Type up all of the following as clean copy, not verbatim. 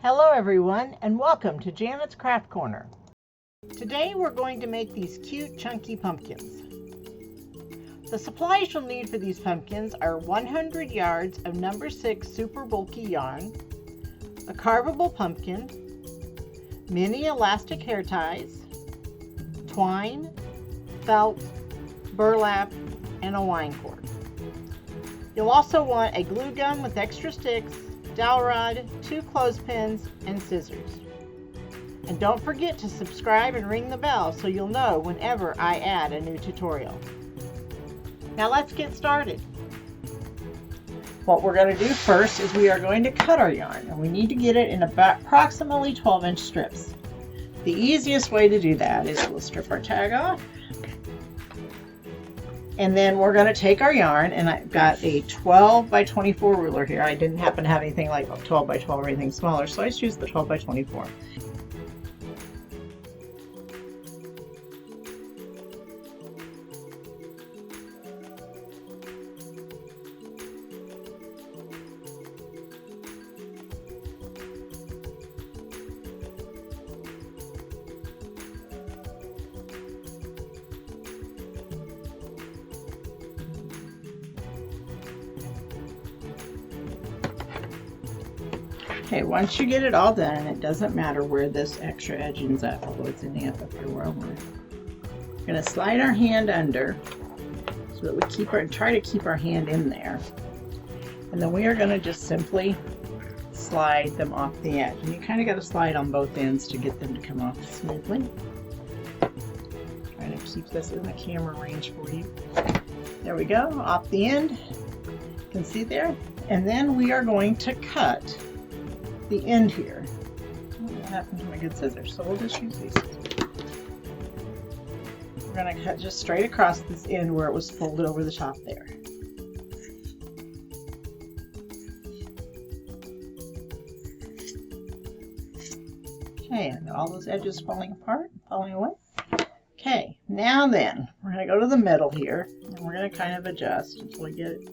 Hello everyone, and welcome to Janet's Craft Corner. Today we're going to make these cute chunky pumpkins. The supplies you'll need for these pumpkins are 100 yards of number 6 super bulky yarn, a carvable pumpkin, mini elastic hair ties, twine, felt, burlap, and a wine cork. You'll also want a glue gun with extra sticks, dowel rod, 2 clothespins, and scissors. And don't forget to subscribe and ring the bell so you'll know whenever I add a new tutorial. Now let's get started. What we're going to do first is we are going to cut our yarn, and we need to get it in about approximately 12-inch strips. The easiest way to do that is we'll strip our tag off, and then we're going to take our yarn, and I've got a 12 by 24 ruler here. I didn't happen to have anything like 12 by 12 or anything smaller, so I just used the 12 by 24. Okay, once you get it all done, and it doesn't matter where this extra edge ends up, although it's in the up here where I want it. We're going to slide our hand under so that we try to keep our hand in there. And then we are going to just simply slide them off the edge. And you kind of got to slide on both ends to get them to come off smoothly. Trying to keep this in the camera range for you. There we go, off the end. You can see there. And then we are going to cut the end here. What happened to my good scissors? So we'll just use these scissors. We're going to cut just straight across this end where it was folded over the top there. Okay, and all those edges falling apart, falling away. Okay, now then, we're going to go to the middle here, and we're going to kind of adjust until we get it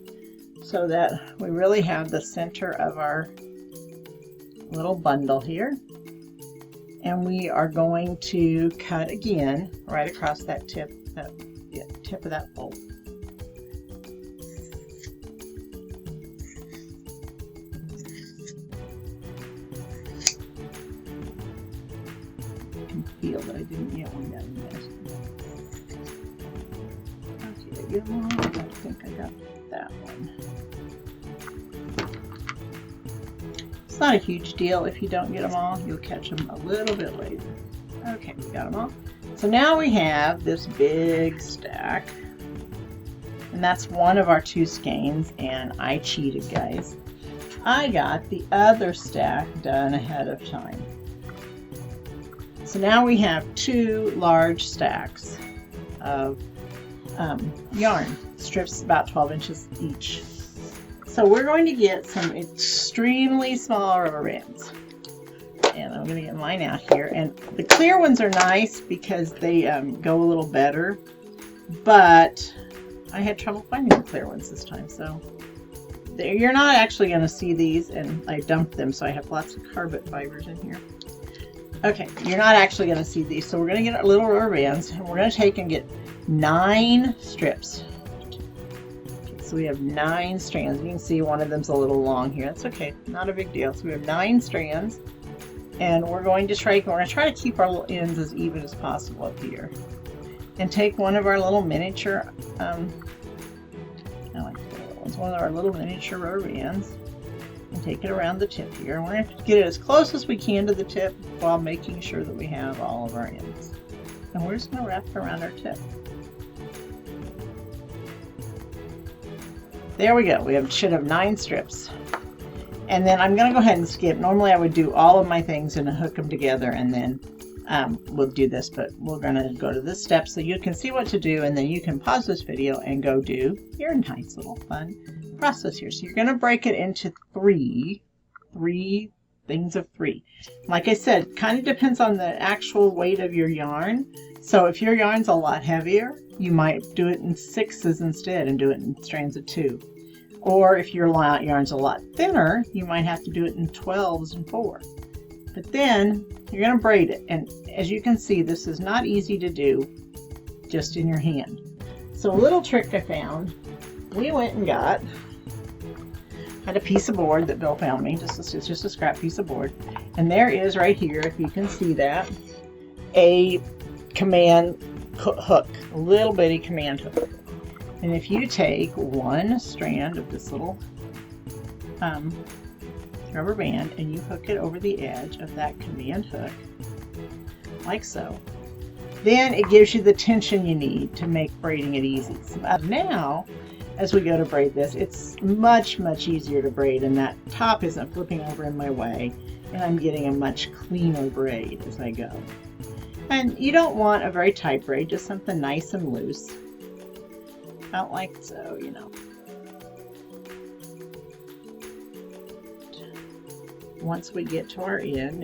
so that we really have the center of our little bundle here, and we are going to cut again right across that tip of that fold. You can feel that I didn't get one down there. Okay, did I get them all? I think I got that one. It's not a huge deal if you don't get them all. You'll catch them a little bit later. Okay, we got them all. So now we have this big stack, and that's one of our 2 skeins, and I cheated, guys. I got the other stack done ahead of time. So now we have 2 large stacks of yarn, strips about 12 inches each. So we're going to get some extremely small rubber bands. And I'm going to get mine out here. And the clear ones are nice because they go a little better. But I had trouble finding the clear ones this time. So you're not actually going to see these. And I dumped them, so I have lots of carbon fibers in here. Okay, you're not actually going to see these. So we're going to get our little rubber bands. And we're going to take and get 9 strips. So we have 9 strands. You can see one of them's a little long here. That's okay, not a big deal. So we have 9 strands, and we're going to try to keep our little ends as even as possible up here. And take one of our little miniature, I like the little ones, one of our little miniature rubber bands, and take it around the tip here. And we're going to get it as close as we can to the tip while making sure that we have all of our ends. And we're just going to wrap it around our tip. There we go. We should have 9 strips. And then I'm going to go ahead and skip. Normally I would do all of my things and hook them together, and then we'll do this, but we're going to go to this step so you can see what to do, and then you can pause this video and go do your nice little fun process here. So you're going to break it into three things of 3. Like I said, kind of depends on the actual weight of your yarn. So if your yarn's a lot heavier, you might do it in 6s instead and do it in strands of 2. Or if your yarn's a lot thinner, you might have to do it in 12s and 4. But then you're going to braid it. And as you can see, this is not easy to do just in your hand. So a little trick I found, we went and had a piece of board that Bill found me. It's just a scrap piece of board. And there is right here, if you can see that, a command hook, a little bitty command hook. And if you take one strand of this little rubber band and you hook it over the edge of that command hook, like so, then it gives you the tension you need to make braiding it easy. So now, as we go to braid this, it's much, much easier to braid, and that top isn't flipping over in my way, and I'm getting a much cleaner braid as I go. And you don't want a very tight braid, just something nice and loose. About like so, you know. Once we get to our end,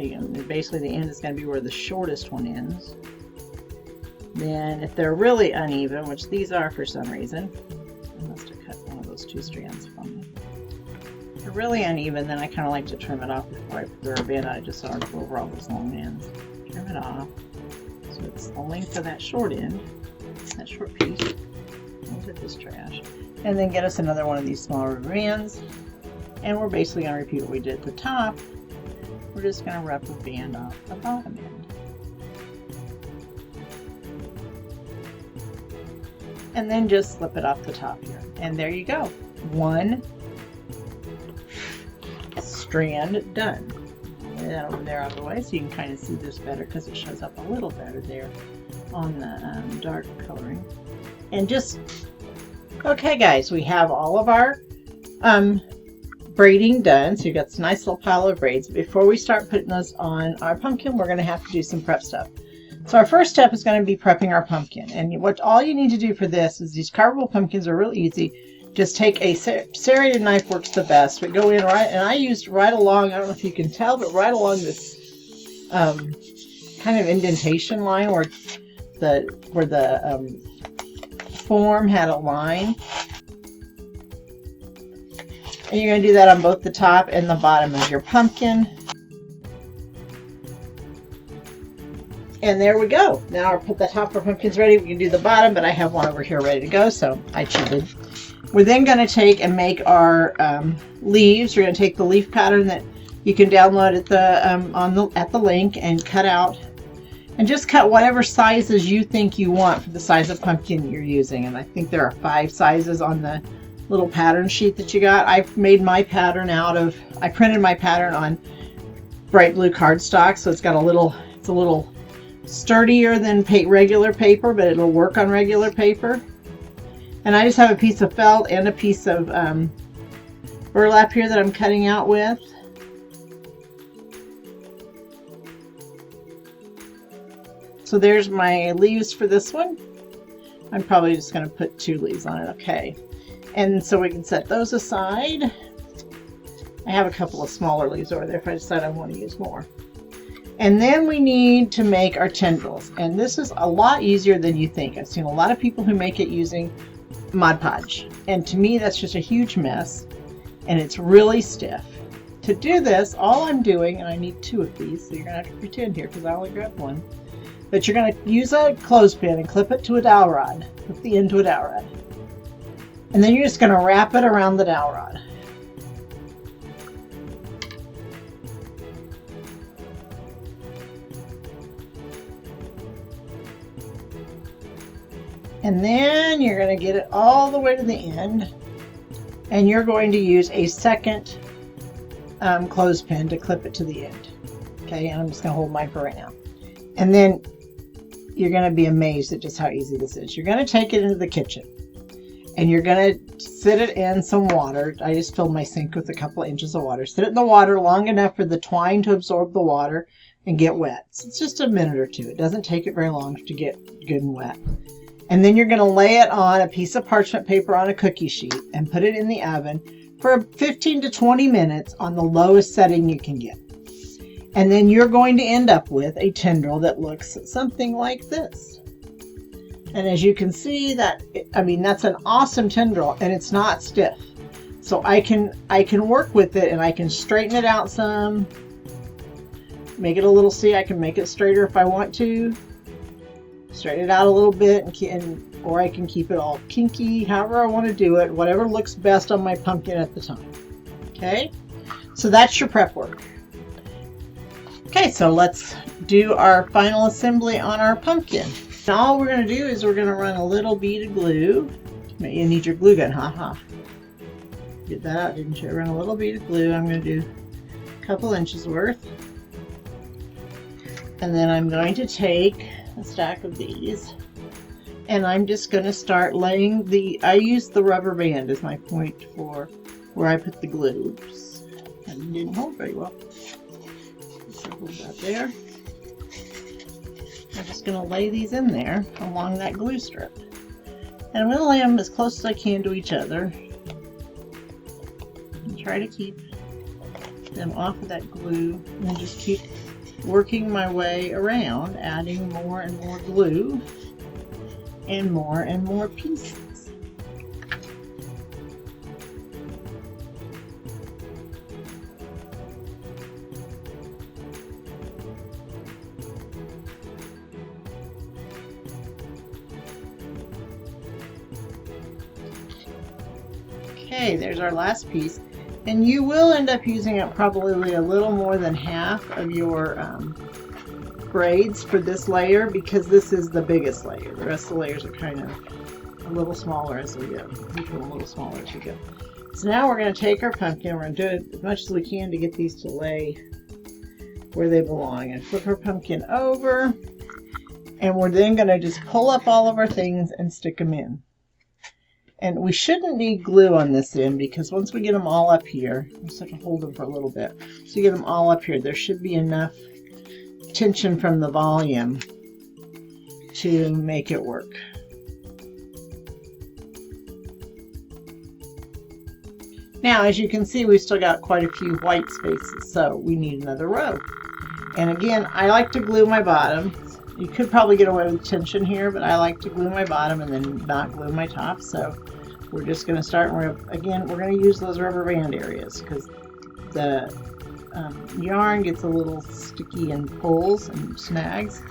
basically the end is going to be where the shortest one ends. Then if they're really uneven, which these are for some reason, I must have cut one of those two strands from me. If they're really uneven, then I kind of like to trim it off before I put the rubber band on. I just sort of over all those long ends. Trim it off. So it's the length of that short end, that short piece. We'll get this trash. And then get us another one of these smaller rubber bands. And we're basically going to repeat what we did at the top. We're just going to rubber band off the bottom end. And then just slip it off the top here. And there you go. One strand done. Lay that over there out of the way so you can kind of see this better because it shows up a little better there on the dark coloring. And just, okay guys, we have all of our braiding done. So you've got this nice little pile of braids. Before we start putting those on our pumpkin, we're going to have to do some prep stuff. So our first step is going to be prepping our pumpkin. And what all you need to do for this is these carvable pumpkins are real easy. Just take a serrated knife, works the best. But go in right, and I used right along, I don't know if you can tell, but right along this kind of indentation line where the form had a line. And you're going to do that on both the top and the bottom of your pumpkin. And there we go. Now I'll put the top of our pumpkins ready. We can do the bottom, but I have one over here ready to go, so I cheated. We're then going to take and make our leaves. We're going to take the leaf pattern that you can download at the link and cut out. And just cut whatever sizes you think you want for the size of pumpkin you're using. And I think there are 5 sizes on the little pattern sheet that you got. I made my pattern I printed my pattern on bright blue cardstock, so it's a little sturdier than regular paper, but it'll work on regular paper. And I just have a piece of felt and a piece of burlap here that I'm cutting out with. So there's my leaves for this one. I'm probably just going to put 2 leaves on it. Okay. And so we can set those aside. I have a couple of smaller leaves over there if I decide I want to use more. And then we need to make our tendrils. And this is a lot easier than you think. I've seen a lot of people who make it using Mod Podge. And to me, that's just a huge mess. And it's really stiff. To do this, all I'm doing, and I need 2 of these, so you're going to have to pretend here because I only grabbed 1. But you're going to use a clothespin and clip it to a dowel rod. Clip the end to a dowel rod. And then you're just going to wrap it around the dowel rod. And then you're going to get it all the way to the end. And you're going to use a second clothespin to clip it to the end. Okay, and I'm just going to hold mine for right now. And then you're going to be amazed at just how easy this is. You're going to take it into the kitchen. And you're going to sit it in some water. I just filled my sink with a couple of inches of water. Sit it in the water long enough for the twine to absorb the water and get wet. So it's just a minute or 2. It doesn't take it very long to get good and wet. And then you're going to lay it on a piece of parchment paper on a cookie sheet and put it in the oven for 15 to 20 minutes on the lowest setting you can get. And then you're going to end up with a tendril that looks something like this. And as you can see, that's an awesome tendril, and it's not stiff. So I can work with it, and I can straighten it out some. make it a little, see, I can make it straighter if I want to. Straighten it out a little bit, or I can keep it all kinky, however I want to do it, whatever looks best on my pumpkin at the time. Okay, so that's your prep work. Okay, so let's do our final assembly on our pumpkin. And all we're going to do is we're going to run a little bead of glue. You need your glue gun, haha. Get that out, didn't you? Run a little bead of glue. I'm going to do a couple inches worth. And then I'm going to take a stack of these, and I'm just going to start laying I use the rubber band as my point for where I put the glue. Oops, that didn't hold very well. So hold that there. I'm just going to lay these in there along that glue strip. And I'm going to lay them as close as I can to each other. And try to keep them off of that glue, and just keep working my way around, adding more and more glue and more pieces. Okay, there's our last piece. And you will end up using up probably a little more than half of your braids for this layer, because this is the biggest layer. The rest of the layers are kind of a little smaller as we go. Each one a little smaller as we go. So now we're going to take our pumpkin. We're going to do it as much as we can to get these to lay where they belong. And flip our pumpkin over. And we're then going to just pull up all of our things and stick them in. And we shouldn't need glue on this end, because once we get them all up here, we just have to hold them for a little bit. So you get them all up here, there should be enough tension from the volume to make it work. Now, as you can see, we've still got quite a few white spaces, so we need another row. And again, I like to glue my bottom. You could probably get away with tension here, but I like to glue my bottom and then not glue my top. So we're just going to start, and we're going to use those rubber band areas, because the yarn gets a little sticky and pulls and snags.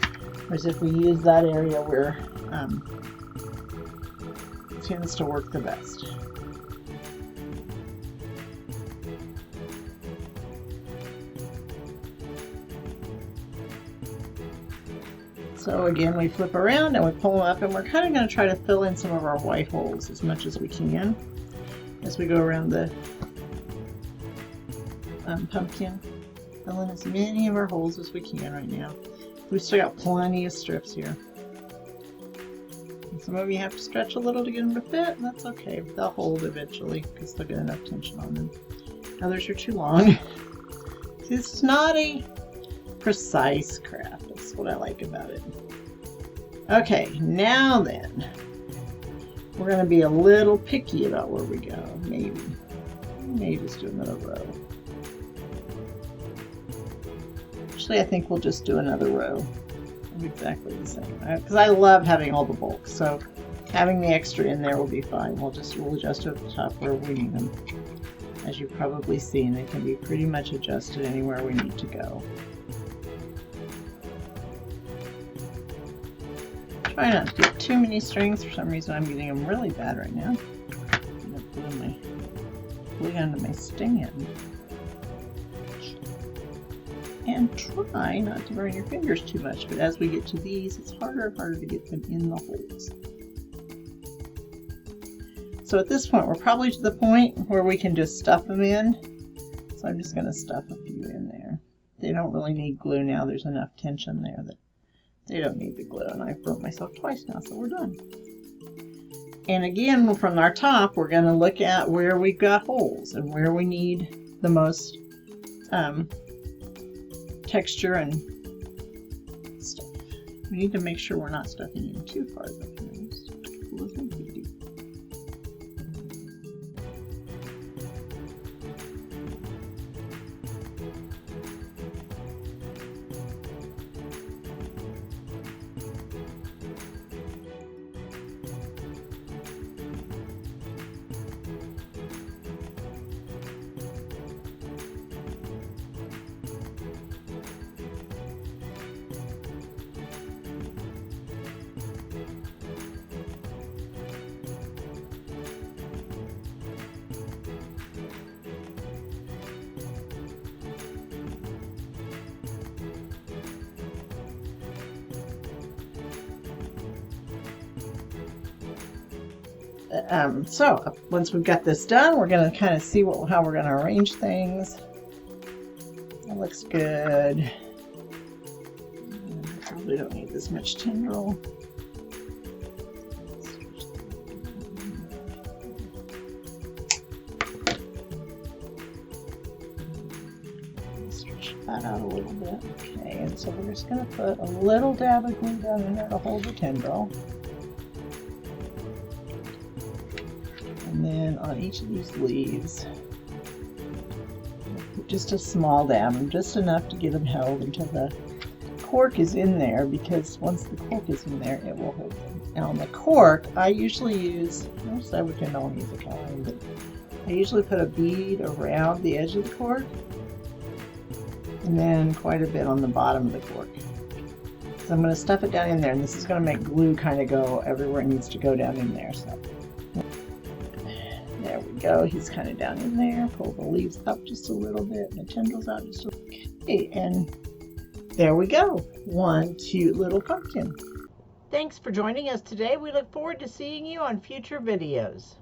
Whereas if we use that area where it tends to work the best. So again, we flip around and we pull them up, and we're kind of going to try to fill in some of our white holes as much as we can as we go around the pumpkin. Fill in as many of our holes as we can right now. We've still got plenty of strips here. And some of you have to stretch a little to get them to fit, and that's okay. They'll hold eventually because they'll get enough tension on them. Others are too long. This is not a precise craft. That's what I like about it. Okay, now then, we're going to be a little picky about where we go. Maybe just do another row. Actually, I think we'll just do another row of exactly the same, because I love having all the bulk, so having the extra in there will be fine. We'll adjust at the top where we need them. As you've probably seen, they can be pretty much adjusted anywhere we need to go. Try not to get too many strings. For some reason, I'm getting them really bad right now. I'm going to glue my glue onto my stand. And try not to burn your fingers too much, but as we get to these, it's harder and harder to get them in the holes. So at this point, we're probably to the point where we can just stuff them in. So I'm just going to stuff a few in there. They don't really need glue now. There's enough tension there that they don't need the glue, and I've burnt myself twice now, so we're done. And again, from our top, we're going to look at where we've got holes and where we need the most texture and stuff. We need to make sure we're not stuffing in too far. So once we've got this done, we're going to kind of see how we're going to arrange things. That looks good. Probably don't need this much tendril. Stretch that out a little bit. Okay, and so we're just going to put a little dab of glue down in there to hold the tendril. And then on each of these leaves, just a small dab, just enough to get them held until the cork is in there, because once the cork is in there, it will hold them. Now on the cork, I usually use, most I would only use a kind, but I usually put a bead around the edge of the cork, and then quite a bit on the bottom of the cork. So I'm going to stuff it down in there, and this is going to make glue kind of go everywhere it needs to go down in there. So there we go. He's kind of down in there. Pull the leaves up just a little bit, and the tendrils out just a little bit. Okay, and there we go. One cute little pumpkin. Thanks for joining us today. We look forward to seeing you on future videos.